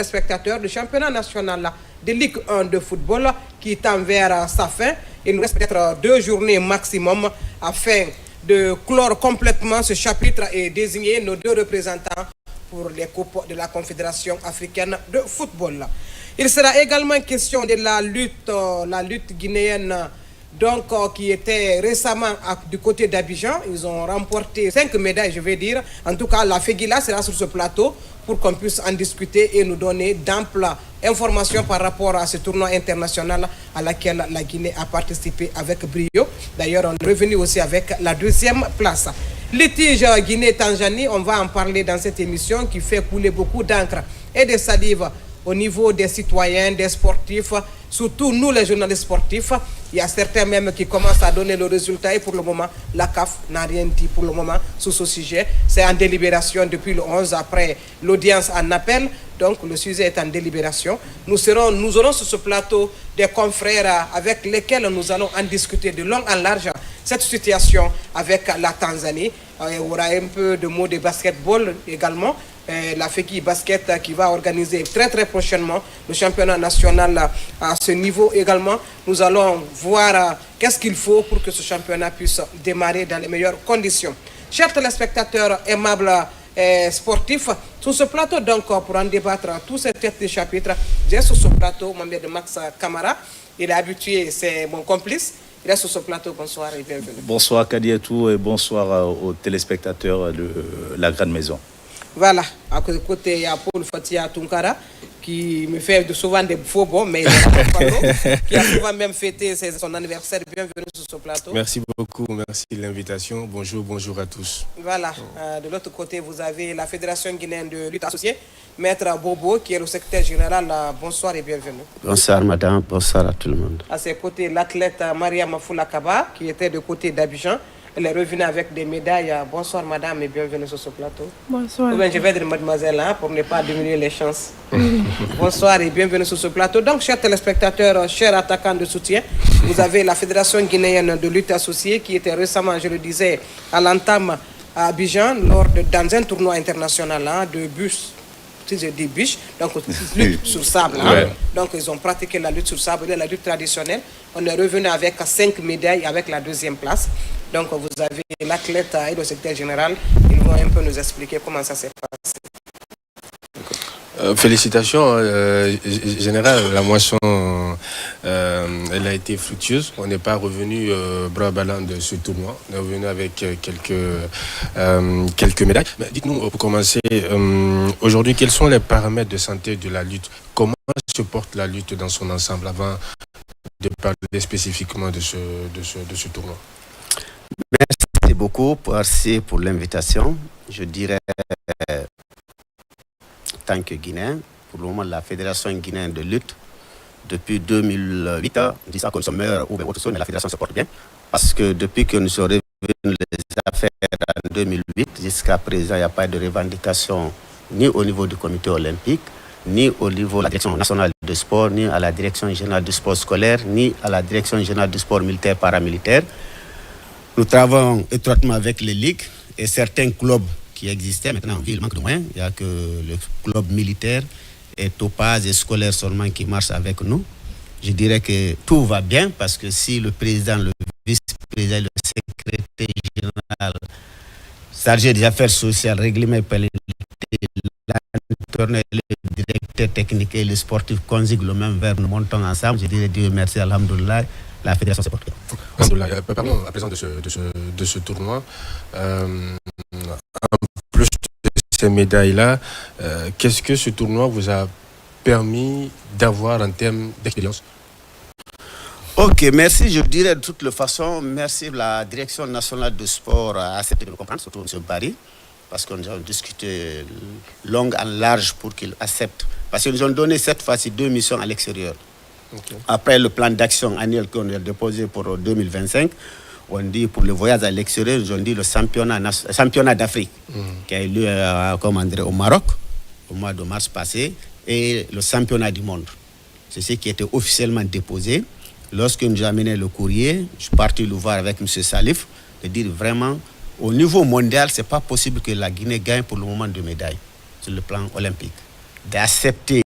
Spectateurs du championnat national de Ligue 1 de football qui tend vers sa fin. Il nous reste peut-être 2 journées maximum afin de clore complètement ce chapitre et désigner nos 2 représentants pour les coupes de la Confédération africaine de football. Il sera également question de la lutte guinéenne qui était récemment du côté d'Abidjan. Ils ont remporté 5 médailles, je vais dire. En tout cas, la Fegila sera sur ce plateau pour qu'on puisse en discuter et nous donner d'amples informations par rapport à ce tournoi international à laquelle la Guinée a participé avec brio. D'ailleurs, on est revenu aussi avec la 2e place. Litige Guinée-Tanzanie, on va en parler dans cette émission qui fait couler beaucoup d'encre et de salive au niveau des citoyens, des sportifs, surtout nous les journalistes sportifs. Il y a certains même qui commencent à donner le résultat et pour le moment, la CAF n'a rien dit pour le moment sur ce sujet. C'est en délibération depuis le 11 après l'audience en appel. Donc le sujet est en délibération. Nous aurons sur ce plateau des confrères avec lesquels nous allons en discuter de long en large cette situation avec la Tanzanie. Il y aura un peu de mots de basketball également. La FECI Basket qui va organiser très prochainement le championnat national à ce niveau également. Nous allons voir qu'est-ce qu'il faut pour que ce championnat puisse démarrer dans les meilleures conditions. Chers téléspectateurs aimables sportifs, sur ce plateau donc pour en débattre tous ces têtes de chapitre, j'ai sur ce plateau mon de Max Camara. Il est habitué, c'est mon complice. Il est sur ce plateau, bonsoir et bienvenue. Bonsoir Kadiatou et bonsoir aux téléspectateurs de la Grande Maison. Voilà, à côté, il y a Paul Fatia Tunkara qui me fait souvent des faux bons, mais qui a souvent même fêté son anniversaire. Bienvenue sur ce plateau. Merci beaucoup, merci de l'invitation. Bonjour à tous. Voilà, de l'autre côté, vous avez la Fédération guinéenne de lutte associée, Maître Bobo, qui est le secrétaire général. Bonsoir et bienvenue. Bonsoir madame, bonsoir à tout le monde. À ses côtés, l'athlète Maria Mafoula Kaba, qui était de côté d'Abidjan. Elle est revenue avec des médailles. Bonsoir madame et bienvenue sur ce plateau. Bonsoir. Bien, je vais dire mademoiselle pour ne pas diminuer les chances. Bonsoir et bienvenue sur ce plateau. Donc, chers téléspectateurs, chers attaquants de soutien, vous avez la Fédération guinéenne de lutte associée qui était récemment, je le disais, à l'entame à Abidjan dans un tournoi international de bus. Des biches, donc lutte sur sable. Donc ils ont pratiqué la lutte sur sable, la lutte traditionnelle. On est revenu avec 5 médailles avec la 2e place. Donc vous avez l'athlète et le secrétaire général. Ils vont un peu nous expliquer comment ça s'est passé. Félicitations, général. La moisson, elle a été fructueuse. On n'est pas revenu bras ballants de ce tournoi. On est revenu avec quelques médailles. Mais dites-nous, pour commencer, aujourd'hui, quels sont les paramètres de santé de la lutte? Comment se porte la lutte dans son ensemble avant de parler spécifiquement de ce tournoi? Merci beaucoup pour l'invitation. Je dirais, en tant que Guinéen, pour le moment, la Fédération guinéenne de lutte, depuis 2008, on dit ça comme sommaire ou autre chose, mais la Fédération se porte bien. Parce que depuis que nous sommes revenus les affaires en 2008, jusqu'à présent, il n'y a pas de revendication ni au niveau du comité olympique, ni au niveau de la direction nationale de sport, ni à la direction générale du sport scolaire, ni à la direction générale du sport militaire paramilitaire. Nous travaillons étroitement avec les ligues et certains clubs qui existaient. Maintenant, il manque de moyens. Il n'y a que le club militaire et Topaz et scolaire seulement qui marchent avec nous. Je dirais que tout va bien parce que si le président, le vice-président, le secrétaire général chargé des affaires sociales, règlement et l'entraîneur, le directeur technique et les sportifs conjuguent le même verbe, nous montons ensemble, je dirais Dieu merci, alhamdoulilah, la fédération se porte bien. Parlons à présent de ce tournoi. En plus de ces médailles-là, qu'est-ce que ce tournoi vous a permis d'avoir en termes d'expérience? Ok, merci. Je dirais de toute façon, merci la Direction nationale de sport a accepté de nous comprendre, surtout M. Barry, parce que nous avons discuté long et large pour qu'il accepte. Parce qu'ils nous ont donné cette fois-ci 2 missions à l'extérieur. Okay. Après le plan d'action annuel qu'on a déposé pour 2025, on dit pour le voyage à l'extérieur, ils ont dit le championnat d'Afrique qui a eu lieu au Maroc au mois de mars passé et le championnat du monde. C'est ce qui était officiellement déposé. Lorsque nous avons amené le courrier, je suis parti le voir avec M. Salif, de dire vraiment, au niveau mondial, ce n'est pas possible que la Guinée gagne pour le moment de médailles sur le plan olympique. d'accepter